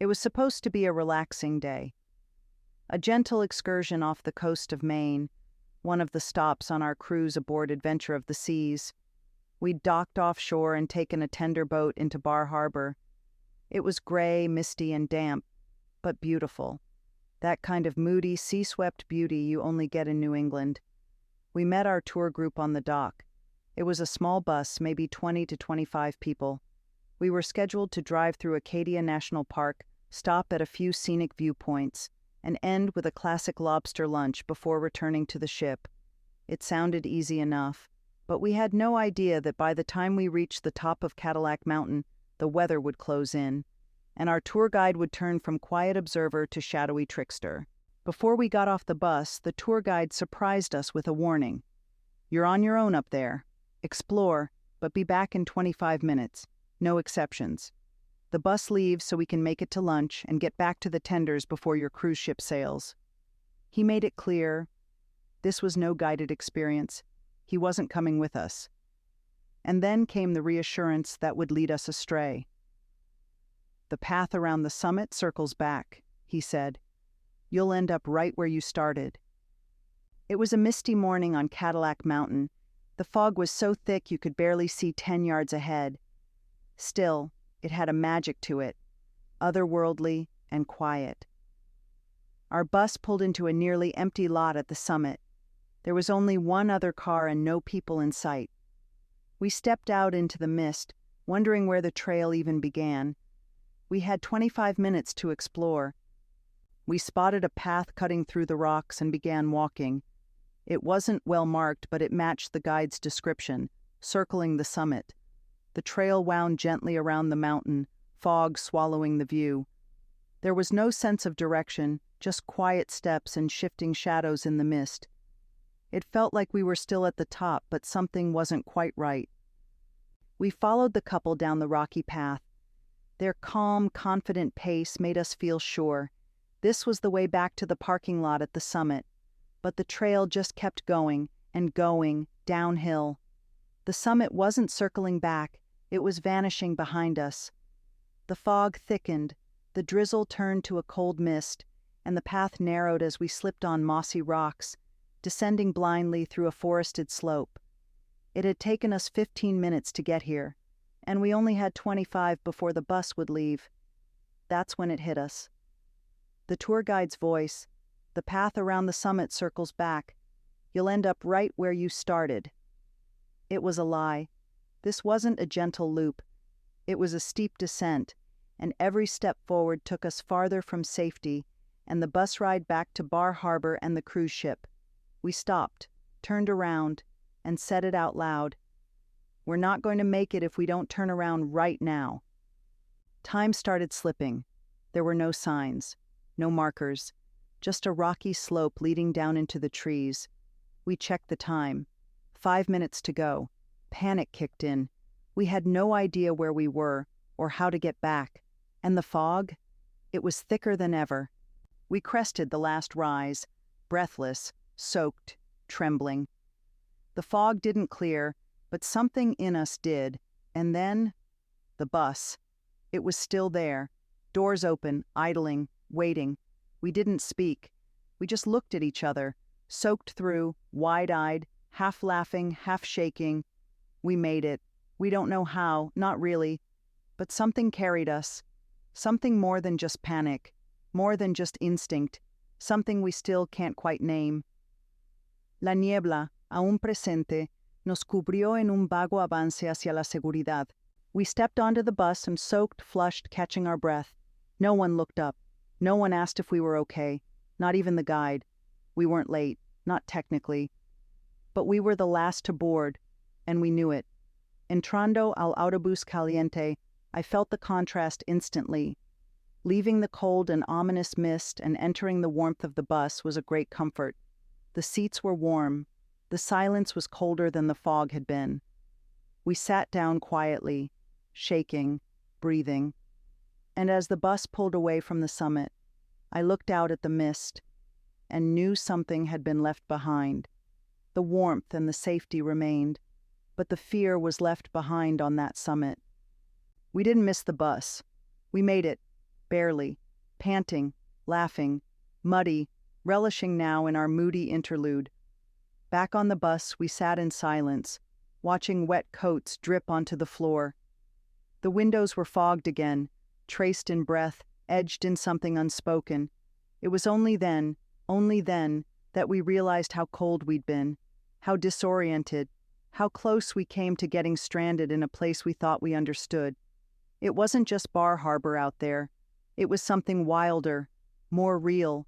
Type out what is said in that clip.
It was supposed to be a relaxing day. A gentle excursion off the coast of Maine, one of the stops on our cruise aboard Adventure of the Seas. We'd docked offshore and taken a tender boat into Bar Harbor. It was gray, misty, and damp, but beautiful. That kind of moody, sea-swept beauty you only get in New England. We met our tour group on the dock. It was a small bus, maybe 20 to 25 people. We were scheduled to drive through Acadia National Park, stop at a few scenic viewpoints, and end with a classic lobster lunch before returning to the ship. It sounded easy enough, but we had no idea that by the time we reached the top of Cadillac Mountain, the weather would close in, and our tour guide would turn from quiet observer to shadowy trickster. Before we got off the bus, the tour guide surprised us with a warning. "You're on your own up there. Explore, but be back in 25 minutes. No exceptions. The bus leaves so we can make it to lunch and get back to the tenders before your cruise ship sails." He made it clear this was no guided experience. He wasn't coming with us. And then came the reassurance that would lead us astray. "The path around the summit circles back," he said. "You'll end up right where you started." It was a misty morning on Cadillac Mountain. The fog was so thick you could barely see 10 yards ahead. Still, it had a magic to it, otherworldly and quiet. Our bus pulled into a nearly empty lot at the summit. There was only one other car and no people in sight. We stepped out into the mist, wondering where the trail even began. We had 25 minutes to explore. We spotted a path cutting through the rocks and began walking. It wasn't well marked, but it matched the guide's description, circling the summit. The trail wound gently around the mountain, fog swallowing the view. There was no sense of direction, just quiet steps and shifting shadows in the mist. It felt like we were still at the top, but something wasn't quite right. We followed the couple down the rocky path. Their calm, confident pace made us feel sure. This was the way back to the parking lot at the summit. But the trail just kept going and going, downhill. The summit wasn't circling back, it was vanishing behind us. The fog thickened, the drizzle turned to a cold mist, and the path narrowed as we slipped on mossy rocks, descending blindly through a forested slope. It had taken us 15 minutes to get here, and we only had 25 before the bus would leave. That's when it hit us. The tour guide's voice, "The path around the summit circles back. You'll end up right where you started." It was a lie. This wasn't a gentle loop. It was a steep descent, and every step forward took us farther from safety and the bus ride back to Bar Harbor and the cruise ship. We stopped, turned around, and said it out loud. "We're not going to make it if we don't turn around right now." Time started slipping. There were no signs, no markers, just a rocky slope leading down into the trees. We checked the time. 5 minutes to go. Panic kicked in. We had no idea where we were or how to get back. And the fog? It was thicker than ever. We crested the last rise, breathless, soaked, trembling. The fog didn't clear, but something in us did. And then, the bus. It was still there, doors open, idling, waiting. We didn't speak. We just looked at each other, soaked through, wide-eyed, half laughing, half shaking. We made it. We don't know how, not really. But something carried us. Something more than just panic, more than just instinct, something we still can't quite name. La niebla, aún presente, nos cubrió en un vago avance hacia la seguridad. We stepped onto the bus and soaked, flushed, catching our breath. No one looked up. No one asked if we were okay, not even the guide. We weren't late, not technically. But we were the last to board, and we knew it. Entrando al autobús caliente, I felt the contrast instantly. Leaving the cold and ominous mist and entering the warmth of the bus was a great comfort. The seats were warm. The silence was colder than the fog had been. We sat down quietly, shaking, breathing. And as the bus pulled away from the summit, I looked out at the mist and knew something had been left behind. The warmth and the safety remained, but the fear was left behind on that summit. We didn't miss the bus. We made it, barely, panting, laughing, muddy, relishing now in our moody interlude. Back on the bus, we sat in silence, watching wet coats drip onto the floor. The windows were fogged again, traced in breath, edged in something unspoken. It was only then, that we realized how cold we'd been, how disoriented, how close we came to getting stranded in a place we thought we understood. It wasn't just Bar Harbor out there. It was something wilder, more real,